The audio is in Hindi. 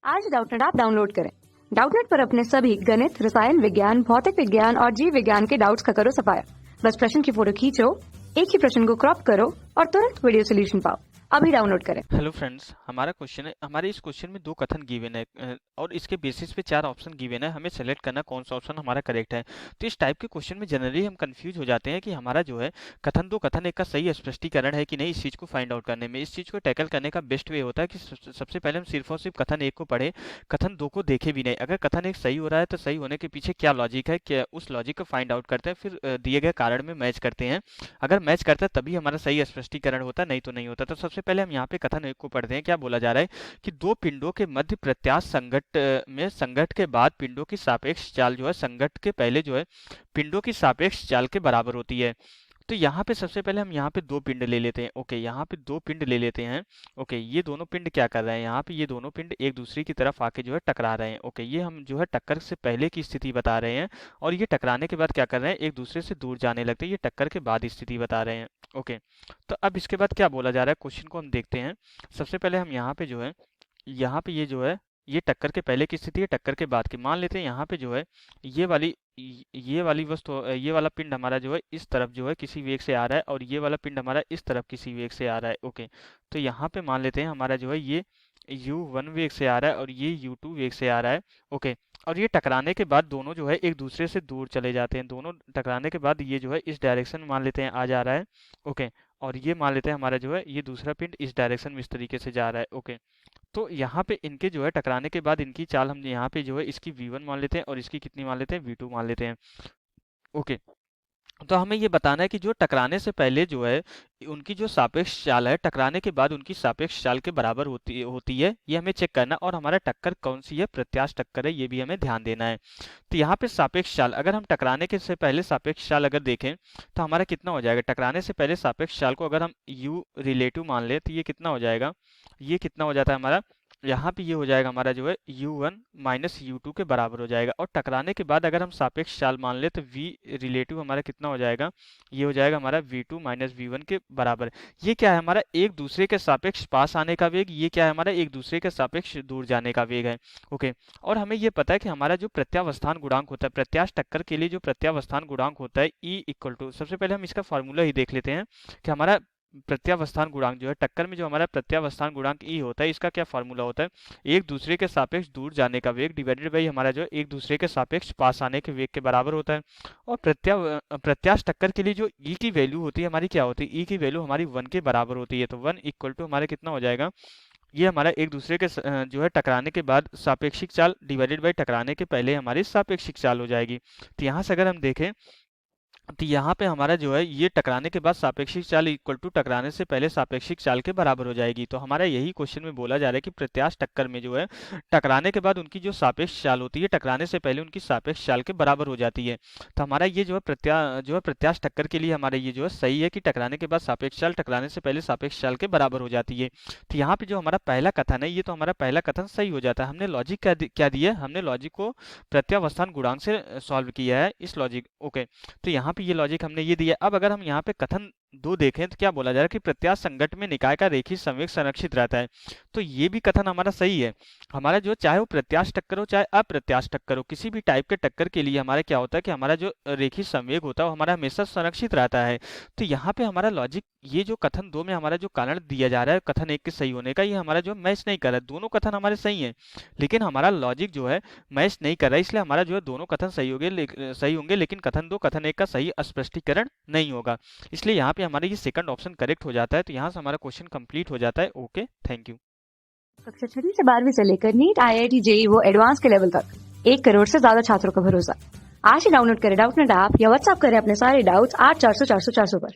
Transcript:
आज डाउटनेट ऐप डाउनलोड करें। डाउटनेट पर अपने सभी गणित, रसायन विज्ञान, भौतिक विज्ञान और जीव विज्ञान के डाउट्स का करो सफाया। बस प्रश्न की फोटो खींचो, एक ही प्रश्न को क्रॉप करो और तुरंत वीडियो सोल्यूशन पाओ। अभी डाउनलोड करें। हेलो फ्रेंड्स, हमारा क्वेश्चन है। हमारे इस क्वेश्चन में दो कथन गिवन है और इसके बेसिस पे चार ऑप्शन गिवन है। हमें सेलेक्ट करना कौन सा ऑप्शन हमारा करेक्ट है। तो इस टाइप के क्वेश्चन में जनरली हम कंफ्यूज हो जाते हैं कि हमारा जो है कथन एक का सही स्पष्टीकरण है कि नहीं। इस चीज़ को फाइंड आउट करने में, इस चीज़ को टैकल करने का बेस्ट वे होता है कि सबसे पहले हम सिर्फ और सिर्फ कथन एक को पढ़े, कथन दो को देखे भी नहीं। अगर कथन एक सही हो रहा है तो सही होने के पीछे क्या लॉजिक है, क्या उस लॉजिक को फाइंड आउट करते हैं, फिर दिए गए कारण में मैच करते हैं। अगर मैच करता है तभी हमारा सही स्पष्टीकरण होता है, नहीं तो नहीं होता। तो सबसे पहले हम यहाँ पे कथन एक को पढ़ते हैं। क्या बोला जा रहा है कि दो पिंडों के मध्य प्रत्यास्थ संघट में संघट के बाद पिंडों की सापेक्ष चाल जो है संघट के पहले जो है पिंडों की सापेक्ष चाल के बराबर होती है। तो यहाँ पे सबसे पहले हम यहाँ पे दो पिंड ले लेते हैं। ओके, यहाँ पे दो पिंड ले लेते हैं। ओके, ये दोनों पिंड क्या कर रहे हैं, यहाँ पे ये दोनों पिंड एक दूसरे की तरफ आके जो है टकरा रहे हैं। ओके, ये हम जो है टक्कर से पहले की स्थिति बता रहे हैं और ये टकराने के बाद क्या कर रहे हैं, एक दूसरे से दूर जाने लगते हैं। ये टक्कर के बाद स्थिति बता रहे हैं। ओके, तो अब इसके बाद क्या बोला जा रहा है, क्वेश्चन को हम देखते हैं। सबसे पहले हम यहाँ पे जो है, यहाँ पे ये जो है ये टक्कर के पहले की स्थिति है, टक्कर के बाद की मान लेते हैं। यहाँ पे जो है ये वाली वस्तु, ये वाला पिंड हमारा जो है इस तरफ जो है किसी वेग से आ रहा है और ये वाला पिंड हमारा इस तरफ किसी वेग से आ रहा है। ओके, तो यहाँ पे मान लेते हैं हमारा जो है ये u1 वेग से आ रहा है और ये u2 वेग से आ रहा है। ओके, और ये टकराने के बाद दोनों जो है एक दूसरे से दूर चले जाते हैं। दोनों टकराने के बाद ये जो है इस डायरेक्शन मान लेते हैं आ जा रहा है। ओके, और ये मान लेते हैं हमारा जो है ये दूसरा पिंड इस डायरेक्शन में इस तरीके से जा रहा है। ओके, तो यहाँ पे इनके जो है टकराने के बाद इनकी चाल हम यहाँ पे जो है इसकी v1 मान लेते हैं और इसकी कितनी मान लेते हैं, v2 मान लेते हैं। ओके, तो हमें ये बताना है कि जो टकराने से पहले जो है उनकी जो सापेक्ष चाल है टकराने के बाद उनकी सापेक्ष चाल के बराबर होती है। ये हमें चेक करना, और हमारा टक्कर कौन सी है, प्रत्यास्थ टक्कर है, ये भी हमें ध्यान देना है। तो यहाँ पे सापेक्ष चाल, अगर हम टकराने के से पहले सापेक्ष चाल अगर देखें तो हमारा कितना हो जाएगा, टकराने से पहले सापेक्ष चाल को अगर हम u रिलेटिव मान ले तो ये कितना हो जाएगा, ये कितना हो जाता है हमारा, यहाँ पे ये हो जाएगा हमारा जो है u1 माइनस u2 के बराबर हो जाएगा। और टकराने के बाद अगर हम सापेक्ष चाल मान ले तो v रिलेटिव हमारा कितना हो जाएगा, ये हो जाएगा हमारा v2 माइनस v1 के बराबर। ये क्या है, हमारा एक दूसरे के सापेक्ष पास आने का वेग, ये क्या है, हमारा एक दूसरे के सापेक्ष दूर जाने का वेग है। ओके, और हमें ये पता है कि हमारा जो प्रत्यावस्थान गुणांक होता है, प्रत्यास्थ टक्कर के लिए जो प्रत्यावस्थान गुणांक होता है E इक्वल टू, सबसे पहले हम इसका फॉर्मूला ही देख लेते हैं कि हमारा प्रत्यावस्थान गुणांक जो है टक्कर में जो हमारा प्रत्यावस्थान गुणांक ई होता है, इसका क्या फॉर्मूला होता है, एक दूसरे के सापेक्ष दूर जाने का वेग डिवाइडेड बाई हमारा जो है एक दूसरे के सापेक्ष पास आने के वेग के बराबर होता है। और प्रत्यास्थ टक्कर के लिए जो ई की वैल्यू होती है हमारी क्या होती है, ई की वैल्यू हमारी 1 के बराबर होती है। तो 1 इक्वल टू हमारा कितना हो जाएगा, ये हमारा एक दूसरे के जो है टकराने के बाद सापेक्षिक चाल डिवाइडेड बाई टकराने के पहले हमारी सापेक्षिक चाल हो जाएगी। तो यहाँ से अगर हम देखें तो यहाँ पे हमारा जो है ये टकराने के बाद सापेक्षिक चाल इक्वल टू टकराने से पहले सापेक्षिक चाल के बराबर हो जाएगी। तो हमारा यही क्वेश्चन में बोला जा रहा है कि प्रत्यास्थ टक्कर में जो है टकराने के बाद उनकी जो सापेक्ष चाल होती है टकराने से पहले उनकी सापेक्ष चाल के बराबर हो जाती है। तो हमारा ये जो है प्रत्यास्थ टक्कर के लिए हमारा ये जो है सही है कि टकराने के बाद सापेक्ष चाल टकराने से पहले सापेक्ष चाल के बराबर हो जाती है। तो यहाँ पे जो हमारा पहला कथन है, ये तो हमारा पहला कथन सही हो जाता है। हमने लॉजिक क्या दिया, हमने लॉजिक को प्रत्यावस्थान गुणांक से सॉल्व किया है, इस लॉजिक। ओके, तो यहाँ पे ये लॉजिक हमने ये दिया। अब अगर हम यहाँ पे कथन दो देखें तो क्या बोला जा रहा है कि प्रत्यास्थ संघट में निकाय का रेखीय संवेग संरक्षित रहता है। तो ये भी कथन हमारा सही है। हमारा जो चाहे वो प्रत्यास्थ टक्कर हो चाहे अप्रत्यास्थ टक्कर हो, किसी भी टाइप के टक्कर के लिए हमारा क्या होता है कि हमारा जो रेखीय संवेग होता है वो हमारा हमेशा संरक्षित रहता है। तो यहाँ पे हमारा लॉजिक, ये जो कथन दो में हमारा जो कारण दिया जा रहा है कथन एक के सही होने का, ये हमारा जो मैच नहीं कर रहा है। दोनों कथन हमारे सही है लेकिन हमारा लॉजिक जो है मैच नहीं कर रहा है, इसलिए हमारा जो है दोनों कथन सही होंगे लेकिन कथन दो कथन एक का सही स्पष्टीकरण नहीं होगा। इसलिए यहाँ पे हमारा ये सेकंड ऑप्शन करेक्ट हो जाता है। तो यहाँ से हमारा क्वेश्चन कंप्लीट हो जाता है। Okay, thank you. कक्षा 6 से 12वीं से लेकर नीट, IIT, JEE वो एडवांस के लेवल तक 1 करोड़ से ज्यादा छात्रों का भरोसा। आज ही डाउनलोड करें डाउटनेट ऐप या व्हाट्सएप करें अपने सारे डाउट्स 8400 400 400 पर।